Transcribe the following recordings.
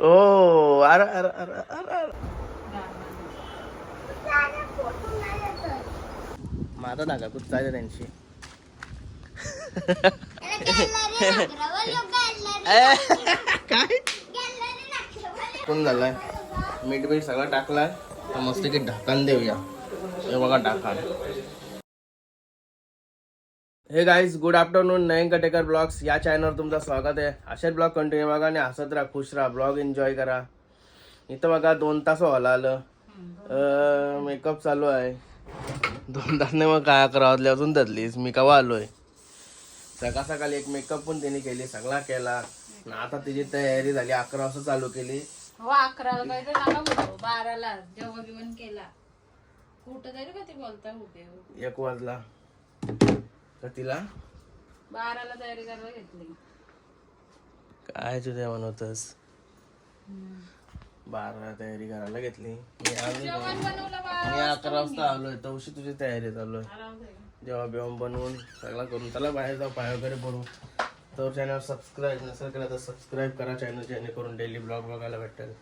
ओ अरे अरे अरे अरे माझा धागा कुठं चालला त्यांची. काय कोण झालाय मीठ बीठ सगळं टाकलाय तर मस्त की ढाकण देऊया. हे बघा ढाकण. हे गाईज गुड आफ्टरनून. नयन कटेकर ब्लॉग्स या चॅनलवर तुमचं स्वागत आहे. असेच ब्लॉग कंटिन्यू बघा आणि हसत राहा, खुश राहा, ब्लॉग एन्जॉय करा. इथं बघा 2 तास व्हायला आलं. मेकअप चालू आहे. 2 तासने मग काय 11 वाजले अजून धरलीस. मी केव्हा आलोय. सकाळ सकाळी एक मेकअप पण तिने केली, सगळा केला. आता तिची तयारी झाली. 11 वाजता चालू केली. हो 11ला काय तर नका बोलू, 12ला जेव्हा बिवण केला कुठं तरी का ते बोलता उभे 1 वाजला तर तिला 12ला तयारी करायला घेतली. काय तुझ्या म्हणतस 12ला तयारी करायला घेतली. जेवण बनवलं मी 11 वाजता आलोय तर उशी तुझी तयारी चालू आहे. आराम दे. जेव्हा बिवण बनवून सगळं करून त्याला बाहेर जाऊ, पाय वगैरे पडू. तर चॅनल सबस्क्राईब नसेल केला तर सबस्क्राईब करा चॅनल, जेणेकरून डेली ब्लॉग बघायला भेटेल.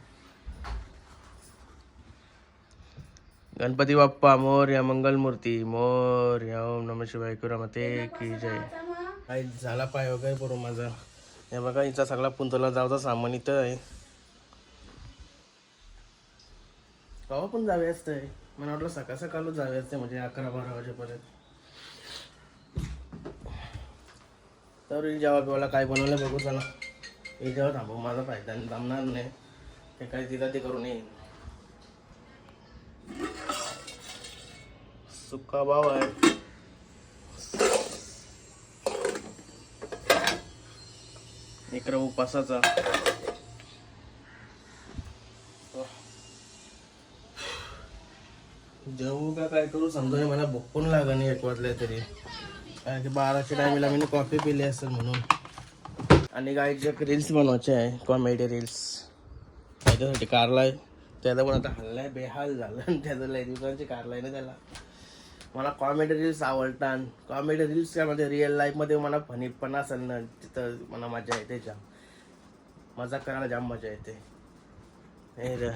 गणपती बाप्पा मोरया, मंगलमूर्ती मोरया, ओम नमः शिवाय, कुरामते की जय. काही झाला पाय वगैरे पडू माझा. हे बघा हिचा सगळा पुंतला जावचा सामान इथं आहे. केव्हा पण जावे असतंय. मला वाटलं सकाळ सकाळच जावे असते, म्हणजे 11-12 वाजेपर्यंत. तर जेव्हा बिवाला काय बनवलं बघू चला. हे जेव्हा थांबू माझा फायदा थांबणार नाही. ते काही तिला ते करून येईन. सुका भाव आहे. इकडं उपासाचा. जेवू का काय करू समजा. मला भूक पण लागा नाही 1 वाजले तरी. कारण की 12च्या टायमिला मी कॉफी पिली असेल म्हणून. आणि काय जे रील्स बनवायचे आहे, कॉमेडी रील्स, त्याच्यासाठी कारलाय. त्याला पण आता हल्लाय बेहाल झालं. त्याचं लय दिवसांची कारलाय ना त्याला. मला कॉमेडी रील्स आवडतात. कॉमेडी रील्स त्यामध्ये रिअल लाईफमध्ये मला फनीपणा असेल ना, तिथं मला मजा येते. जाम मजाक करायला जाम मजा येते. हे रे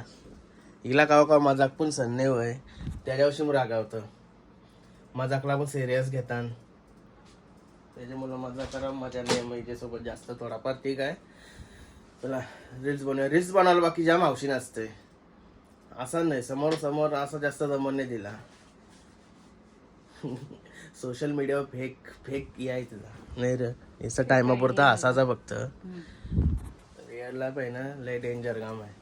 हिला का मजाक पण सन्ने होय, त्याच्यावरशी मग रागावतं. मजाकला पण सिरियस घेतात. त्याच्यामुळं मजा करा मजा नाही. मैत्रीसोबत जास्त थोडाफार ठीक आहे. चला रील्स बनवूया. रील्स बनवायला बाकी जाम हौशी नसते. असं नाही समोर समोर असं जास्त जमून नाही दिला. सोशल मीडियावर फेक याय तुला नाही रे. याचा टायमापुरता असाचा फक्त. रिअलला पण ना लय डेंजर काम आहे.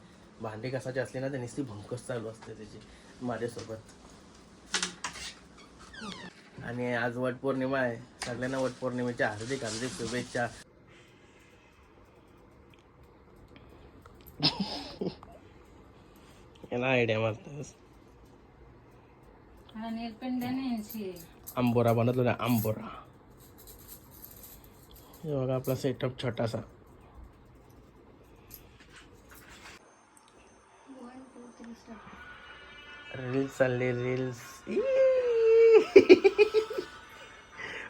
भांडी कसाची असली ना तर नुसती भंकस चालू असते त्याची माझ्यासोबत. आणि आज वटपौर्णिमा आहे. सगळ्यांना वटपौर्णिमेच्या हार्दिक हार्दिक शुभेच्छा. याला आयडिया मारतोस. आंबोरा बनवतो ना आंबोरा. हे बघा आपला सेटअप छोटासा. रील्स चालले रील्स.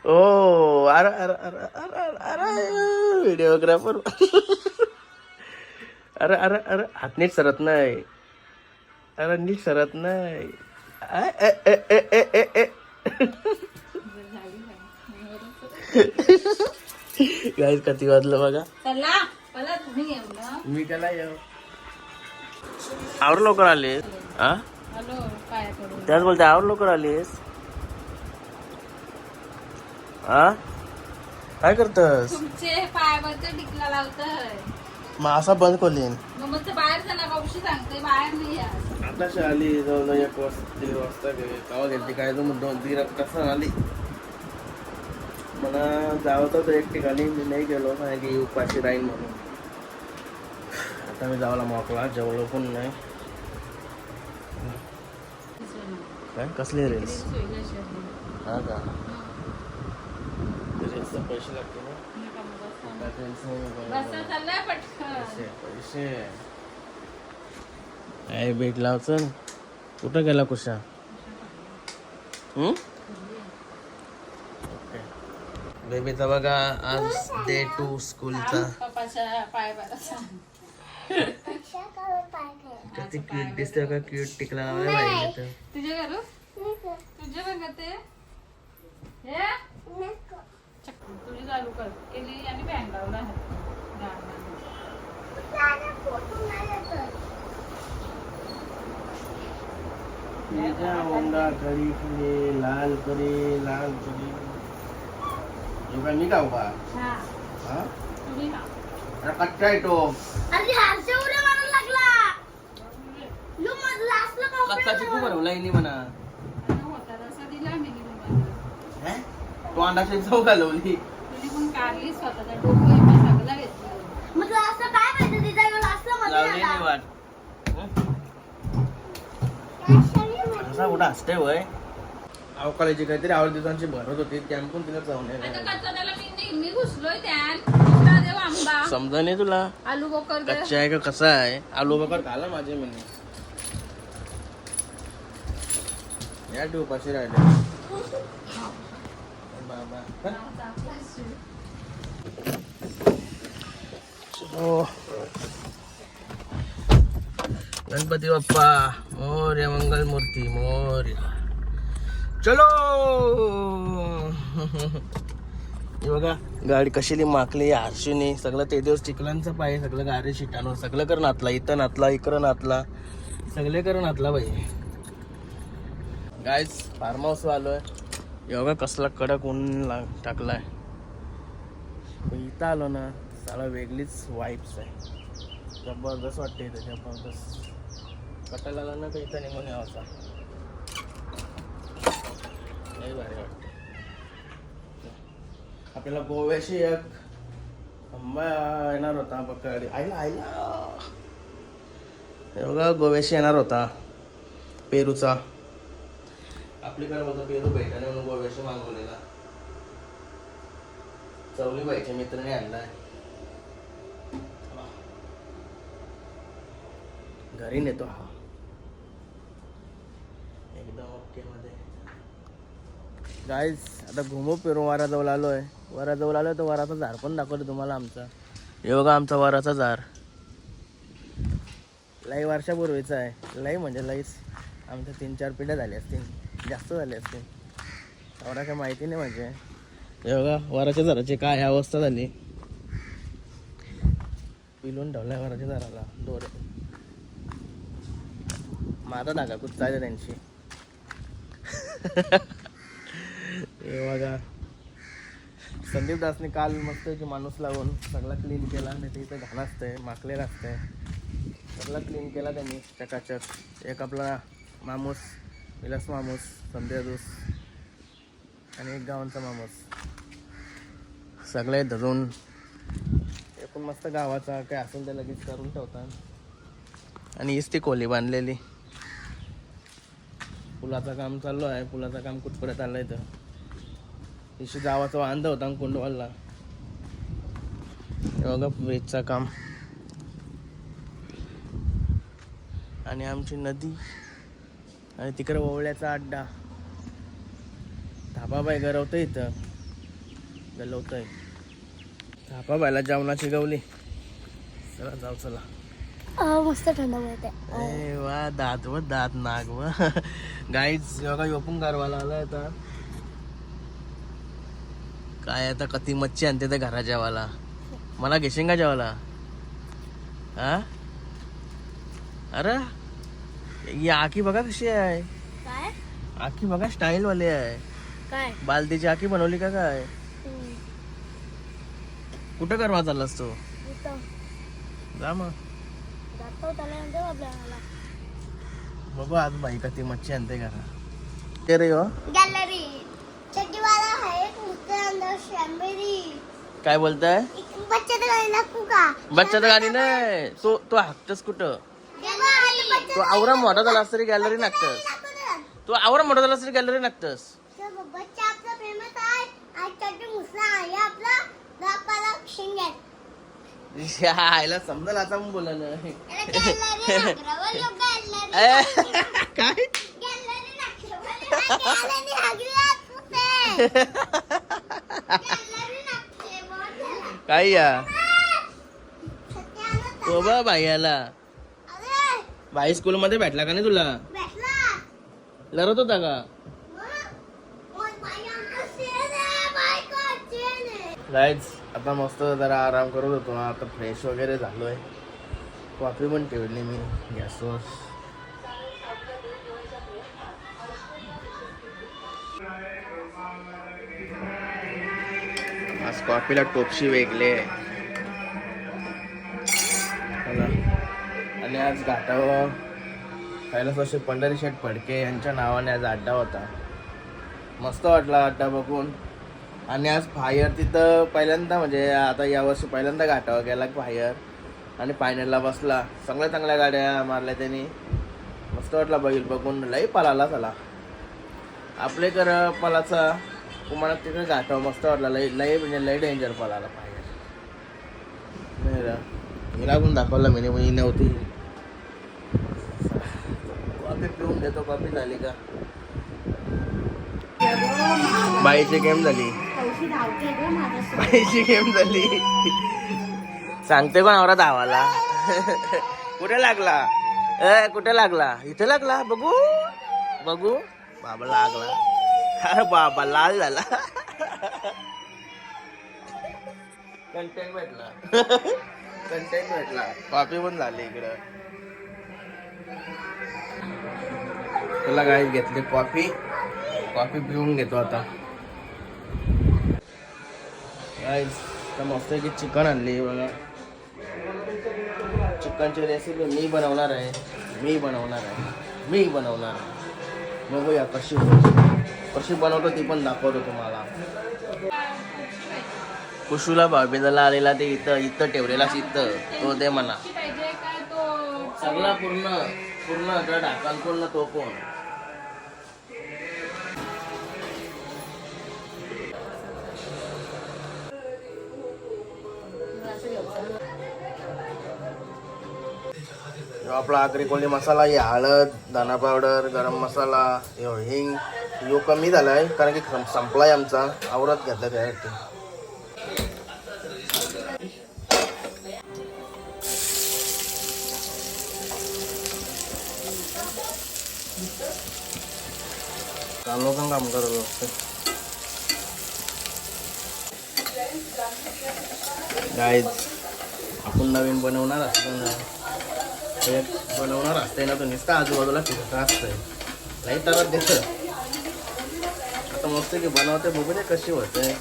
ओ अरे अरे अरे अरे अरे व्हिडिओग्राफर. अरे अरे अरे हात नीट सरत नाही. अरे नीट सरत नाही. गाईज किती वाजलं बघा. मी त्याला येऊ आवर लवकर आलेस. हा त्याच बोलते आवर लवकर आलीस. हा काय करतस. तुमचे पायावरती टिकला लावतोय. मग असा बंद खोलीन. मग ते बाहेर चला बाबूशी सांगते बाहेर नाही या. आता आली जवळ 1 वाजता 1:30 वाजता गावा घेतली काय तर 2-3 तास आली. मला जावं तर एक ठिकाणी मी नाही गेलो कारण की उपाशी राहीन म्हणून. आता मी जावला मोकळा जेवलो पण नाही. काय कसले रील्स. हा का रील्सचे पैसे लागते ना. पैसे काय भेट लावचं. कुठं गेला कुशा. बेबीचा बघा आज डे 2 स्कूलचा. पप्पाच्या पाय किती क्यूट दिसते का, क्यूट टिकला लावलाय बाईने तर. तुझे करू तुझे बघ ते हे तुझी चालू कर केली आणि बँड लावला पिझ्झा होंडा करी फुले लाल करे लाल करे. हे काय मी खाऊ का? हा हा तुम्ही ना अरे कच्चा आहे तो. कच्चा चिकू बनवला हिने म्हणा. होता तसा दिला मी तुम्हाला. हे? तो अंडाची चव घालवली. तुम्ही पण काढली स्वतःचा डोकं एवढं सगळं घेतलं. लावली नाही वाट. कसा कुठं असते वय अवकाळीची काहीतरी आवड दिवसांची भरत होती त्यान पण तिला जाऊन आता कच्चा त्याला मी घुसलोय त्यान दुसरा देव आंबा समजा नाही तुला आलू बोकर दे. कच्चा आहे का कसा आहे. आलू बकर खाला माझे म्हणे या उपाशी राहिले बाबा. चलो. गणपती बाप्पा मोरया मंगल मूर्ती मोरया. चलो. हे बघा गाडी कशीली माकली आरशीने सगळं ते दिवस चिखलांचं पाय सगळं गाडी शिटानो सगळं कर नातला इथं नातला इकडं नातला सगळे कर नातला बाई. गाईज फार्म हाऊस आलोय. एवढा कसला कडक ऊन टाकलाय. इथं आलो ना साला वेगळीच वाईब्स आहे. जबरदस्त वाटते इथं जबरदस्त. कटायला आला ना तर इथं निघून यावाचा लई भारी वाटते. आपल्याला गोव्याशी एक आंबा येणार होता पकड आईला आईला एवढा गोव्याशी येणार होता पेरूचा. आपल्याकडे होता पेरू भेटाने म्हणून गोव्याशी मागवलेला. चवली बाईच्या मित्राने आणलाय. घरी नेतो हा एकदम ओके मध्ये. गाईज आता घुमो फिरून वाराजवळ आलोय. वाराजवळ आलोय तर वाराचा झाड पण दाखवतो तुम्हाला आमचा. हे बघा आमचा वाराचा झाड लई वर्षापूर्वीचा आहे. लई म्हणजे लईच आमच्या 3-4 पिढ्या झाल्या असतील जास्त झाले असतील एवढा काय माहिती नाही. म्हणजे हे बघा वराच्या झाडाची काय अवस्था झाली. पिलून ठेवलाय वराच्या झाडाला दोरे. माझा धागा कुचायला त्यांची. हे बघा संदीप दासने काल मस्त माणूस लावून सगळा क्लीन केला. नाही तर इथं घाण असतंय माकलेलं असतंय. सगळा क्लीन केला त्यांनी चकाचक. एक आपला मामूस विलास मामूस संध्या दूस आणि एक गावांचा मामूस सगळे धरून एकूण मस्त गावाचा काय असेल ते लगेच करून ठेवतात. आणि हीच ती कोली बांधलेली. पुलाचं काम चालू आहे. पुलाचं काम कुठपर्यंत आलंय तर इशी गावाचा वांदा होता कुंडवालला. बघा ब्रिजचं काम आणि आमची नदी आणि तिकडे ओवळ्याचा अड्डा. धाबाबाई गरवतंय इथं गलवतंय. धाबाबाईला जेवणाची गवली. चला जाऊ चला. मस्त थंड मिळते. ए वा दात व दात नाग व गाईज बघा योपून गारवाला आला आता. काय आता कती मच्छी आणते त्या घरा जेवाला. मला घेशील का जेवाला. हा अरे ही आखी बघा कशी आहे. काय आखी बघा स्टाईल वाली आहे. काय बालदीची आखी बनवली का काय. कुठं करवा चाललास तू. जा मग बाबा आज बाई का ती मच्छी आणते घरा. ते रे हो गॅलरी चड्डीवाला है उसके अंदर शैम्बेरी. काय बोलताय. बच्चे तो गाड़ी नको का. बच्चा तर गाणी नाही. तो हाकतस कुठं. तो आवरा मोठा झाला तरी गॅलरी नागतस. तू आवरा मोठा झाला तरी गॅलरी नागतस. बच्चा आपला फेमस आहे. आज चड्डी मुसला आहे आपला दापाला शिंगेत. आयला समजा आता मग बोला ना. काय काय या बाबा भाई आला भाई स्कूल मध्ये भेटला का नाही तुला? भेटला. लढत होता का? गाईज आता मस्त जरा आराम करत होतो. आता फ्रेश वगैरे झालोय. कॉफी पण ठेवली मी गॅसवर. आज कॉफीला टोपशी वेगळे आणि आज घाटावर कैलास असे पंढरी शेठ फडके यांच्या नावाने आज अड्डा होता. मस्त वाटला अड्डा बघून. आणि आज फायर तिथं पहिल्यांदा म्हणजे आता यावर्षी पहिल्यांदा घाटावर गेला फायर आणि फायनलला बसला. चांगल्या गाड्या मारल्या त्यांनी. मस्त वाटला बघून. लई पळाला चला आपले कर पलाचा तुम्हाला तिकडे घाटावर मस्त वाटला. लई म्हणजे लई डेंजर पळाला फायर. मी लागून दाखवला मी नव्हती. कॉफी पिऊन देतो. कॉफी झाली का? बाईची गेम झाली. बाईची गेम झाली. सांगते कोण आवरा धावाला. कुठे लागला? कुठे लागला? इथे लागला. बघू बाबा लागला. अरे बाबा लाल झाला. कंटेंट भेटला. कॉफी पण झाली इकडं. तुला काय घेतली कॉफी पिऊन घेतो आता. मस्त की चिकन आणली बघा. चिकनची रेसिपी मी बनवणार आहे. बघूया कशी बनवतो ती पण दाखवतो तुम्हाला. कुशूला भाऊबीजाला आलेला ते इथं ठेवलेला इथं तो दे म्हणा. सगळा पूर्ण ढाकण पूर्ण तो कोण. आपला आगरी कोळी मसाला, ही हळद, धना पावडर, गरम मसाला, हिंग यो कमी झालाय कारण की संपलाय आमचा. आवरत घेतला त्यासाठी. काम करत असते. गाईज आपण नवीन बनवणार असतो ना तो नुसता आजूबाजूला फिरत असतंय. नाही तर देत आता मस्त की बनवते. बघू दे कशी होते.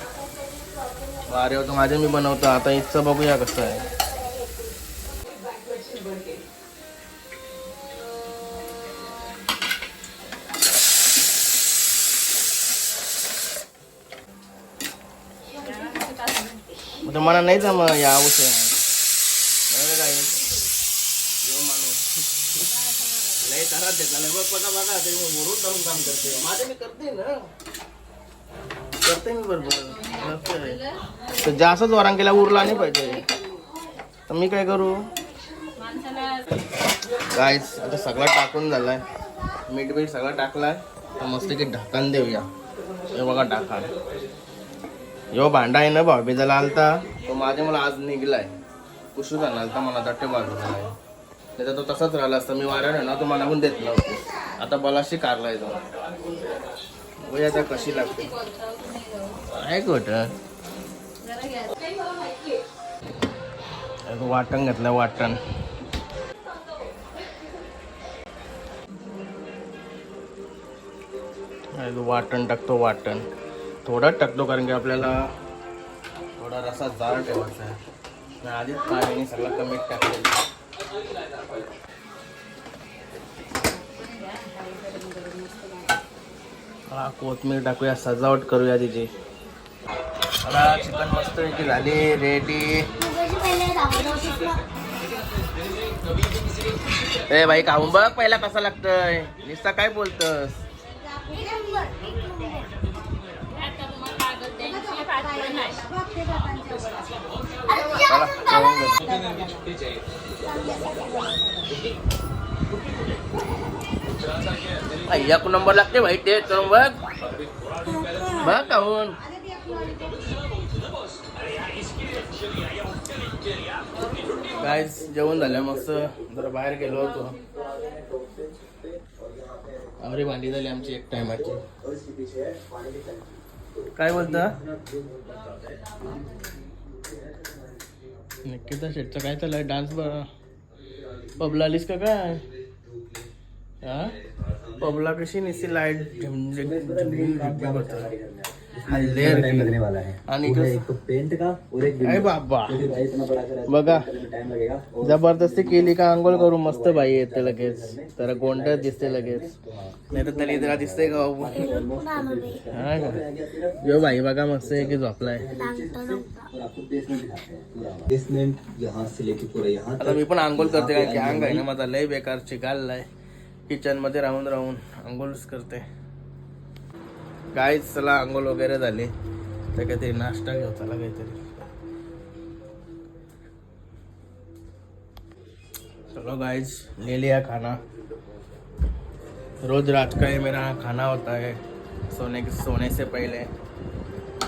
अरे होतं माझे मी बनवतो. आता इथचं बघूया कसं आहे. मला नाही जम या उशिरा लय त्रास देता. बघा ते वरून जाऊन काम करते. माझे मी करते मी बरोबर. जास्त जोरान केला उरला नाही पाहिजे. तर मी काय करू गाईस. आता सगळं टाकून झालाय. मीठ बीठ सगळं टाकलाय. तर मस्त की ढाकण देऊया. हे बघा ढाकण. यो भांडा आहे ना भाऊबीजाला आलता तो माझे मला आज निघलाय. कुशू झाला आलता मला दट्टे भाऊबीजाला. नाही तर तो तसाच राहिला असता. मी वाऱ्याने ना तो मला पण देत नव्हतं. आता बलाशी कारलाय तो. बघूया आता कशी लागते. काय कुठं वाटण घेतलं. वाटण टाकतो. वाटण थोडंच टाकतो कारण की आपल्याला थोडा रसा जाड ठेवायचा आहे. आधीच पाण्याने सगळं कमी टाकलेलं. कोथमीर टाकूया. सजावट करूया तिची. मला चिकन मस्त झाली रेडी. ए भाई खाऊन बघ पहिला कसा लागतंय. नुसता काय बोलतस. एक नंबर लागते भाई. टेस्ट करून बघ खाऊन. गाईज जेवण झालं मस्त. जरा बाहेर गेलो होतो. अरे भांडी झाली आमची एक टायमाची. काय बोलता निकिता शेटचं काय चाललंय? डान्स पबला आलीस का काय? हा पबला कशी निसती लाईट हल्ले लगने वाला है आणि एक तो पेंट का और एक अरे बाबा भाई इतना बड़ा करा है, बघा टाइम लगेगा. जबरदस्ती केली का आंघोळ करू मस्त बाई येते लगेच. तर कोणत्या दिसते लगेच, नाही तर दलिद्रा दिसते का बाबू? हा का यो बाई बघा मस्त आहे की झोपलाय. और आपको बेसमेंट दिखाते हैं पूरा बेसमेंट यहाँ से लेके पूरा यहाँ आता मी पण आंघोळ करते कारण की अंग आहे ना माझा लय बेकार चिकाललाय. किचन मध्ये राहून राहून आंघोळच करते. गाईज चला आंघोळ वगैरे झाली तर काहीतरी नाश्ता घेऊ चला काहीतरी. चलो गाइस ले लिया खाना. रोज रात का ये मेरा खाना होता है सोने से पहले.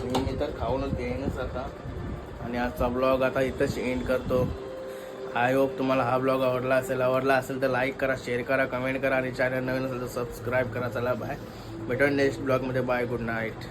मी तर खाऊनच घेईनच आता. आणि आजचा ब्लॉग आता इथंच एंड करतो. आय होप तुम्हाला हा ब्लॉग आवडला असेल तर लाईक करा, शेअर करा, कमेंट करा आणि चॅनल नवीन असेल तर सबस्क्राईब करा. चला बाय, भेटून नेक्स्ट ब्लॉगमध्ये. Bye, good night.